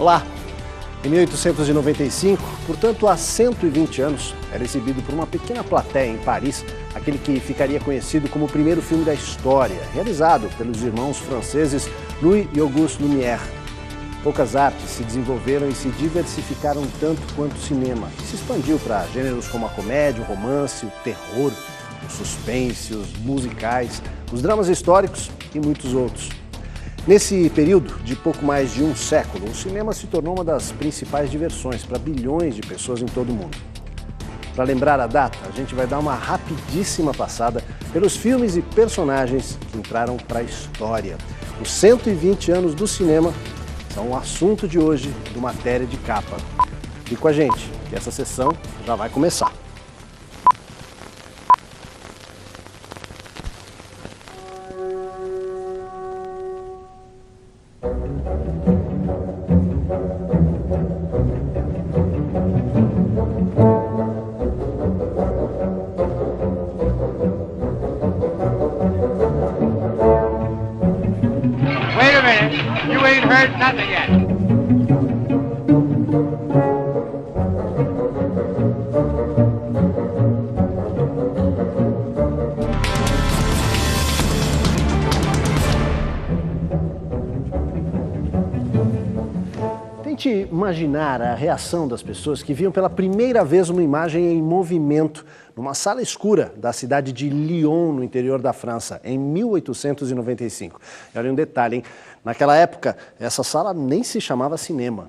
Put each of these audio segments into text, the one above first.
Olá! Em 1895, portanto há 120 anos, era exibido por uma pequena plateia em Paris, aquele que ficaria conhecido como o primeiro filme da história, realizado pelos irmãos franceses Louis e Auguste Lumière. Poucas artes se desenvolveram e se diversificaram tanto quanto o cinema, que se expandiu para gêneros como a comédia, o romance, o terror, o suspense, os musicais, os dramas históricos e muitos outros. Nesse período de pouco mais de um século, o cinema se tornou uma das principais diversões para bilhões de pessoas em todo o mundo. Para lembrar a data, a gente vai dar uma rapidíssima passada pelos filmes e personagens que entraram para a história. Os 120 anos do cinema são o assunto de hoje do Matéria de Capa. Fique com a gente, que essa sessão já vai começar. Wait a minute, you ain't heard nothing yet. Tente imaginar a reação das pessoas que viam pela primeira vez uma imagem em movimento numa sala escura da cidade de Lyon, no interior da França, em 1895. E olha um detalhe, hein? Naquela época, essa sala nem se chamava cinema.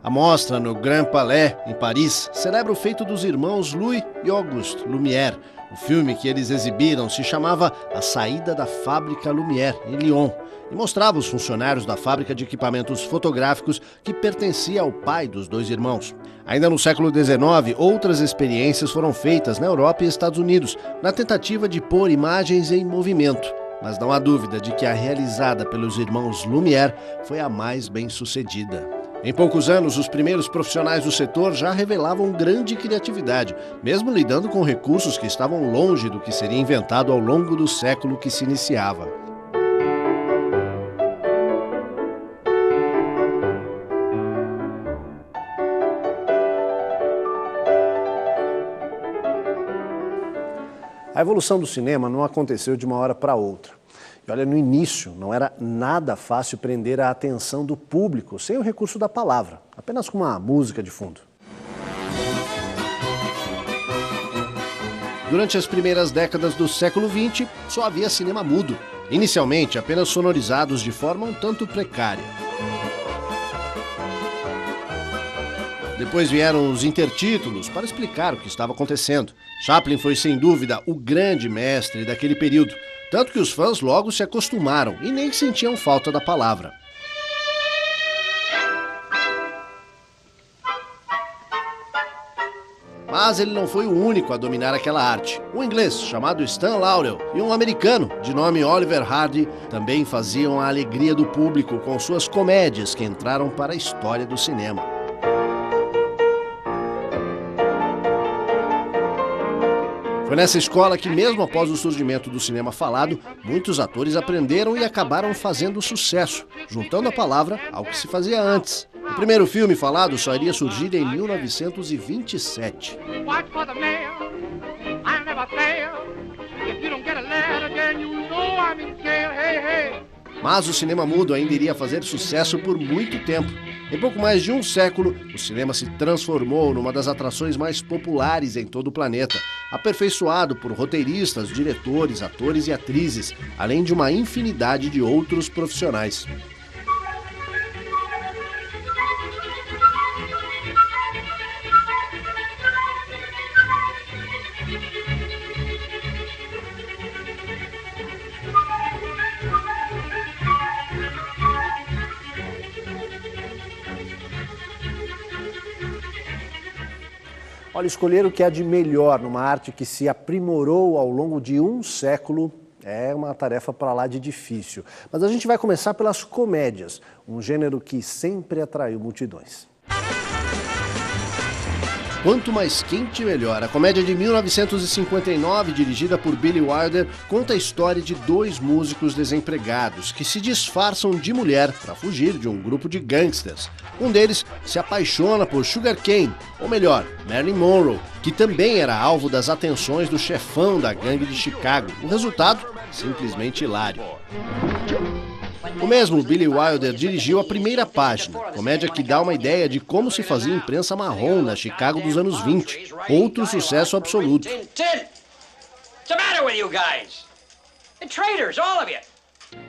A mostra no Grand Palais, em Paris, celebra o feito dos irmãos Louis e Auguste Lumière. O filme que eles exibiram se chamava A Saída da Fábrica Lumière, em Lyon, e mostrava os funcionários da fábrica de equipamentos fotográficos que pertencia ao pai dos dois irmãos. Ainda no século XIX, outras experiências foram feitas na Europa e Estados Unidos, na tentativa de pôr imagens em movimento. Mas não há dúvida de que a realizada pelos irmãos Lumière foi a mais bem-sucedida. Em poucos anos, os primeiros profissionais do setor já revelavam grande criatividade, mesmo lidando com recursos que estavam longe do que seria inventado ao longo do século que se iniciava. A evolução do cinema não aconteceu de uma hora para outra. E olha, no início não era nada fácil prender a atenção do público sem o recurso da palavra, apenas com uma música de fundo. Durante as primeiras décadas do século XX, só havia cinema mudo, inicialmente apenas sonorizados de forma um tanto precária. Depois vieram os intertítulos para explicar o que estava acontecendo. Chaplin foi, sem dúvida, o grande mestre daquele período, tanto que os fãs logo se acostumaram e nem sentiam falta da palavra. Mas ele não foi o único a dominar aquela arte. Um inglês chamado Stan Laurel e um americano de nome Oliver Hardy também faziam a alegria do público com suas comédias que entraram para a história do cinema. Foi nessa escola que, mesmo após o surgimento do cinema falado, muitos atores aprenderam e acabaram fazendo sucesso, juntando a palavra ao que se fazia antes. O primeiro filme falado só iria surgir em 1927. Mas o cinema mudo ainda iria fazer sucesso por muito tempo. Em pouco mais de um século, o cinema se transformou numa das atrações mais populares em todo o planeta, aperfeiçoado por roteiristas, diretores, atores e atrizes, além de uma infinidade de outros profissionais. Olha, escolher o que há de melhor numa arte que se aprimorou ao longo de um século é uma tarefa para lá de difícil. Mas a gente vai começar pelas comédias, um gênero que sempre atraiu multidões. Quanto mais quente, melhor. A comédia de 1959, dirigida por Billy Wilder, conta a história de dois músicos desempregados que se disfarçam de mulher para fugir de um grupo de gangsters. Um deles se apaixona por Sugar Kane, ou melhor, Marilyn Monroe, que também era alvo das atenções do chefão da gangue de Chicago. O resultado? Simplesmente hilário. O mesmo Billy Wilder dirigiu A Primeira Página, comédia que dá uma ideia de como se fazia imprensa marrom na Chicago dos anos 20. Outro sucesso absoluto.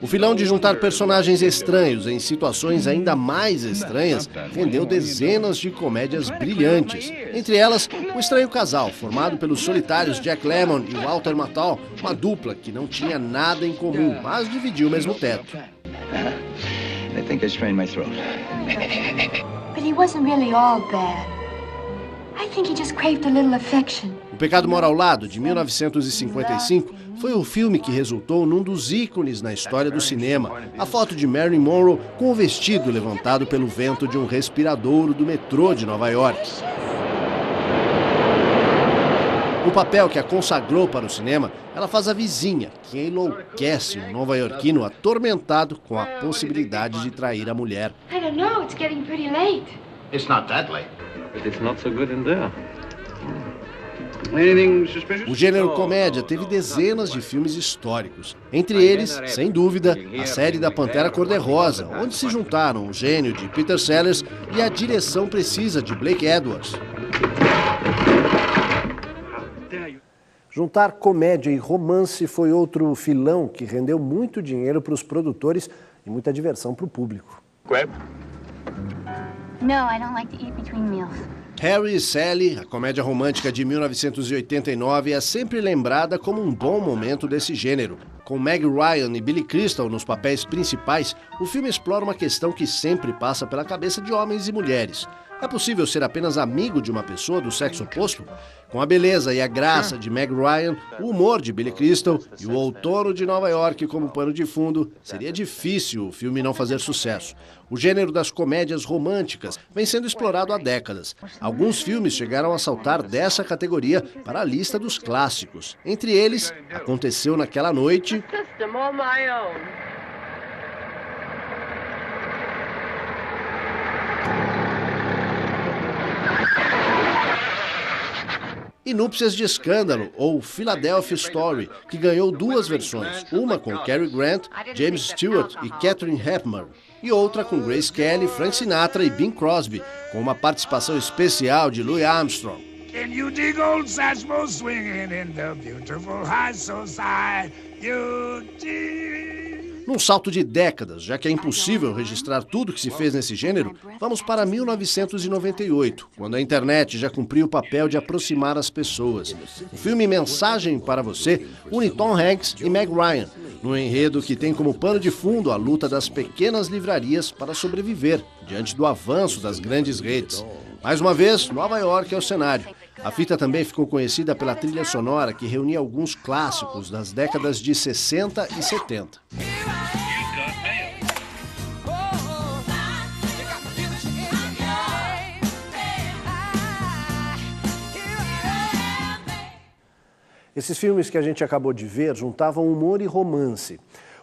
O filão de juntar personagens estranhos em situações ainda mais estranhas rendeu dezenas de comédias brilhantes. Entre elas, O Estranho Casal, formado pelos solitários Jack Lemmon e Walter Matthau, uma dupla que não tinha nada em comum, mas dividia o mesmo teto. I think I strained my throat. But he wasn't really all bad. I think he just craved a little affection. O Pecado Mora ao Lado, de 1955, foi o filme que resultou num dos ícones na história do cinema. A foto de Marilyn Monroe com o vestido levantado pelo vento de um respiradouro do metrô de Nova York. No papel que a consagrou para o cinema, ela faz a vizinha, que enlouquece um nova-iorquino atormentado com a possibilidade de trair a mulher. I don't know, it's getting pretty late. It's not that late. But it's not so good in there. Anything suspicious? O gênero comédia teve dezenas de filmes históricos. Entre eles, sem dúvida, a série da Pantera Cor-de-Rosa, onde se juntaram o gênio de Peter Sellers e a direção precisa de Blake Edwards. Juntar comédia e romance foi outro filão que rendeu muito dinheiro para os produtores e muita diversão para o público. No, I don't like to eat between meals. Harry e Sally, a comédia romântica de 1989, é sempre lembrada como um bom momento desse gênero. Com Meg Ryan e Billy Crystal nos papéis principais, o filme explora uma questão que sempre passa pela cabeça de homens e mulheres. É possível ser apenas amigo de uma pessoa do sexo oposto? Com a beleza e a graça de Meg Ryan, o humor de Billy Crystal e o outono de Nova York como pano de fundo, seria difícil o filme não fazer sucesso. O gênero das comédias românticas vem sendo explorado há décadas. Alguns filmes chegaram a saltar dessa categoria para a lista dos clássicos. Entre eles, Aconteceu Naquela Noite, e Núpcias de Escândalo, ou Philadelphia Story, que ganhou duas versões, uma com Cary Grant, James Stewart e Katharine Hepburn, e outra com Grace Kelly, Frank Sinatra e Bing Crosby, com uma participação especial de Louis Armstrong. Can you dig old Satchmo swinging in the beautiful high society? Num salto de décadas, já que é impossível registrar tudo que se fez nesse gênero, vamos para 1998, quando a internet já cumpriu o papel de aproximar as pessoas. O filme Mensagem para Você une Tom Hanks e Meg Ryan, num enredo que tem como pano de fundo a luta das pequenas livrarias para sobreviver diante do avanço das grandes redes. Mais uma vez, Nova York é o cenário. A fita também ficou conhecida pela trilha sonora que reunia alguns clássicos das décadas de 60 e 70. Esses filmes que a gente acabou de ver juntavam humor e romance.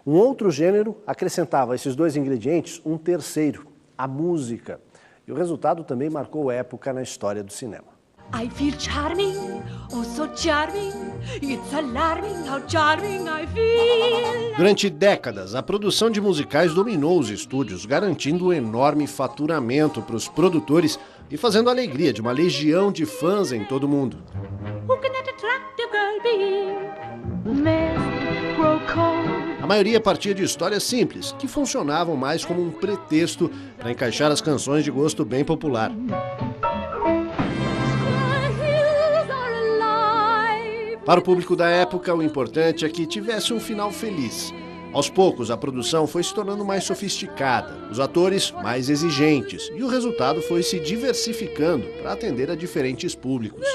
Um outro gênero acrescentava a esses dois ingredientes um terceiro, a música. E o resultado também marcou época na história do cinema. I feel charming, oh so charming, it's alarming how charming I feel. Durante décadas, a produção de musicais dominou os estúdios, garantindo um enorme faturamento para os produtores e fazendo a alegria de uma legião de fãs em todo o mundo. Who can that attractive girl be? The men grow cold. A maioria partia de histórias simples, que funcionavam mais como um pretexto para encaixar as canções de gosto bem popular. Para o público da época, o importante é que tivesse um final feliz. Aos poucos, a produção foi se tornando mais sofisticada, os atores mais exigentes, e o resultado foi se diversificando para atender a diferentes públicos.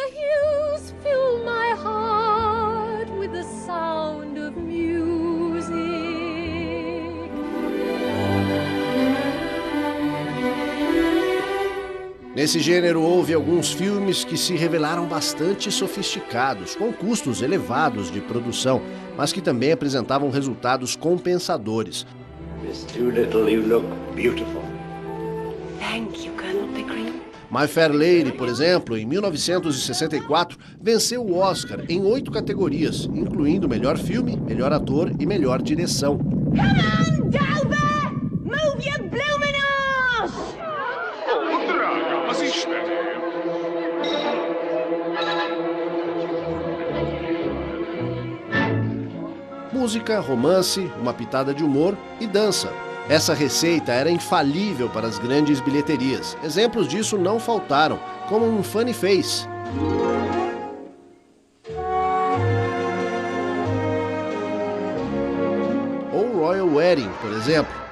Nesse gênero houve alguns filmes que se revelaram bastante sofisticados, com custos elevados de produção, mas que também apresentavam resultados compensadores. Miss Doolittle, you look beautiful. Thank you, Colonel Pickering. My Fair Lady, por exemplo, em 1964, venceu o Oscar em 8 categorias, incluindo melhor filme, melhor ator e melhor direção. Come on, Dover! Move your blooming ass! Música, romance, uma pitada de humor e dança. Essa receita era infalível para as grandes bilheterias. Exemplos disso não faltaram, como um Funny Face. Ou Royal Wedding, por exemplo.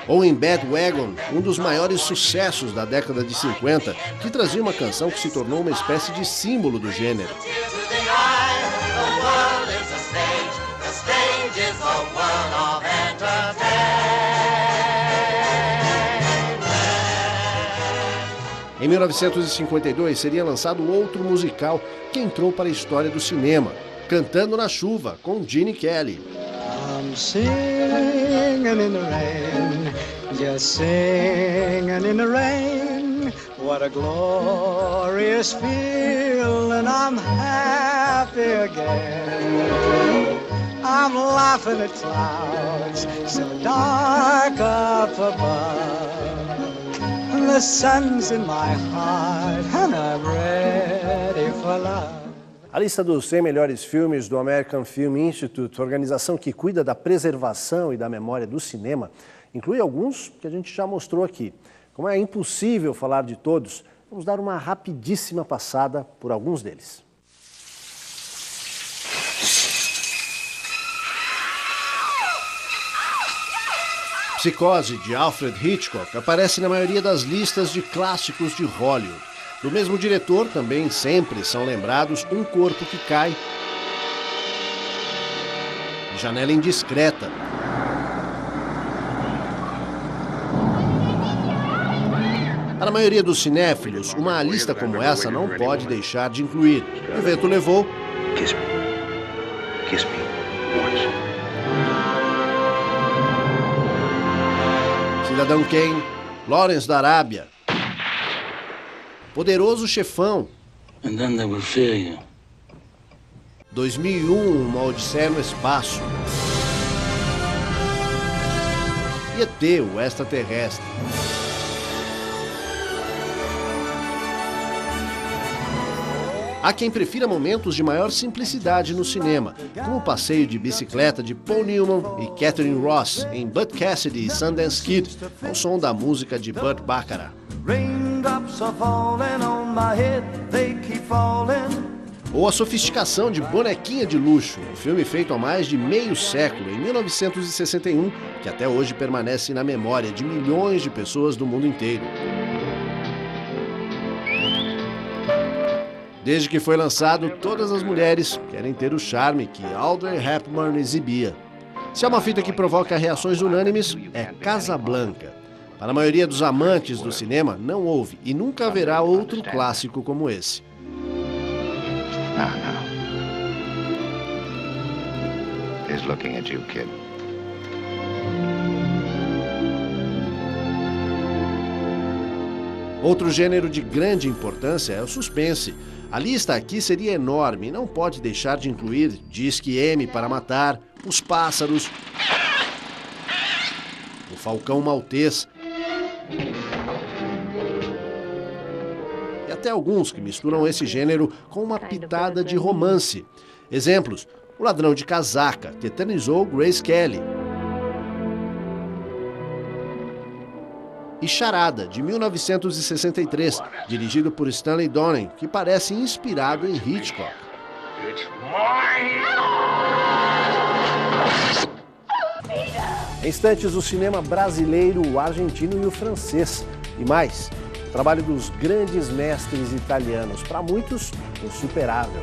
Ou em Bad Wagon, um dos maiores sucessos da década de 50, que trazia uma canção que se tornou uma espécie de símbolo do gênero. Em 1952 seria lançado outro musical que entrou para a história do cinema, Cantando na Chuva, com Gene Kelly. I'm singing in the rain, just singing in the rain. What a glorious feeling, I'm happy again. I'm laughing at clouds so dark up above. The sun's in my heart and I'm ready for love. A lista dos 100 melhores filmes do American Film Institute, organização que cuida da preservação e da memória do cinema, inclui alguns que a gente já mostrou aqui. Como é impossível falar de todos, vamos dar uma rapidíssima passada por alguns deles. Psicose, de Alfred Hitchcock, aparece na maioria das listas de clássicos de Hollywood. Do mesmo diretor, também sempre são lembrados Um Corpo que Cai, Janela Indiscreta, para a maioria dos cinéfilos, uma lista como essa não pode deixar de incluir O Vento Levou, Kiss me. Kiss me. Once. Cidadão Kane, Lawrence da Arábia, Poderoso Chefão, And then they will fear you. 2001, Uma Odisseia no Espaço, e ET, o Extraterrestre. Há quem prefira momentos de maior simplicidade no cinema, como o passeio de bicicleta de Paul Newman e Catherine Ross em Butch Cassidy e Sundance Kid, ao som da música de Burt Bacharach. Ou a sofisticação de Bonequinha de Luxo, um filme feito há mais de meio século, em 1961, que até hoje permanece na memória de milhões de pessoas do mundo inteiro. Desde que foi lançado, todas as mulheres querem ter o charme que Audrey Hepburn exibia. Se há uma fita que provoca reações unânimes, é Casablanca. Para a maioria dos amantes do cinema, não houve e nunca haverá outro clássico como esse. Now. He's looking at you, kid. Outro gênero de grande importância é o suspense. A lista aqui seria enorme e não pode deixar de incluir Disque M para Matar, Os Pássaros, O Falcão Maltês e até alguns que misturam esse gênero com uma pitada de romance. Exemplos: O Ladrão de Casaca, que eternizou Grace Kelly, e Charada, de 1963, dirigido por Stanley Donen, que parece inspirado em Hitchcock. Em instantes, o cinema brasileiro, o argentino e o francês. E mais, o trabalho dos grandes mestres italianos, para muitos, insuperável.